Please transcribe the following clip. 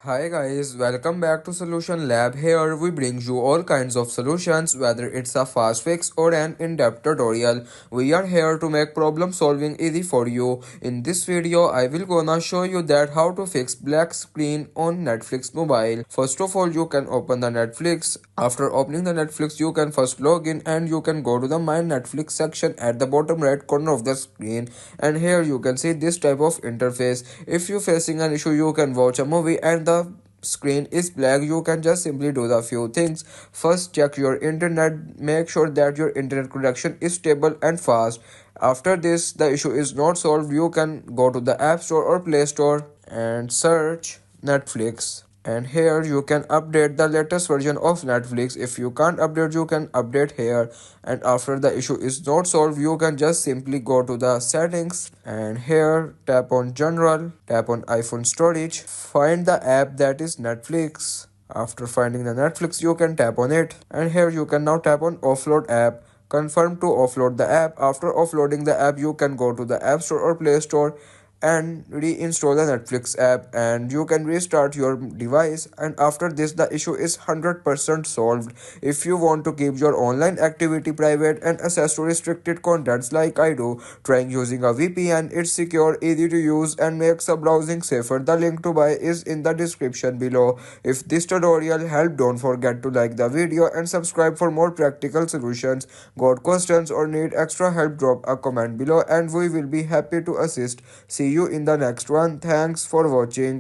Hi guys, welcome back to Solution Lab. Here we bring you all kinds of solutions, whether it's a fast fix or an in-depth tutorial. We are here to make problem solving easy for you. In this video, I will gonna show you that how to fix black screen on Netflix mobile. First of all, you can open the Netflix. After opening the Netflix, you can first log in and you can go to the My Netflix section at the bottom right corner of the screen. And here you can see this type of interface. If you're facing an issue, you can watch a movie and the screen is black. You can just simply do the few things. First, check your internet. Make sure that your internet connection is stable and fast. After this, the issue is not solved. You can go to the App Store or Play Store and search Netflix. And here you can update the latest version of Netflix. If you can't update, you can update here. And after the issue is not solved, you can just simply go to the settings and here tap on general, tap on iPhone storage, find the app that is Netflix. After finding the Netflix, you can tap on it, and here you can now tap on offload app. Confirm to offload the app. After offloading the app, you can go to the App Store or Play Store and reinstall the Netflix app, and you can restart your device. And after this, the issue is 100% solved. If you want to keep your online activity private and access to restricted contents like I do, trying using a VPN. It's secure, easy to use, and makes the browsing safer. The link to buy is in the description below. If this tutorial helped, don't forget to like the video and subscribe for more practical solutions. Got questions or need extra help, drop a comment below and we will be happy to assist. See you in the next one. Thanks for watching.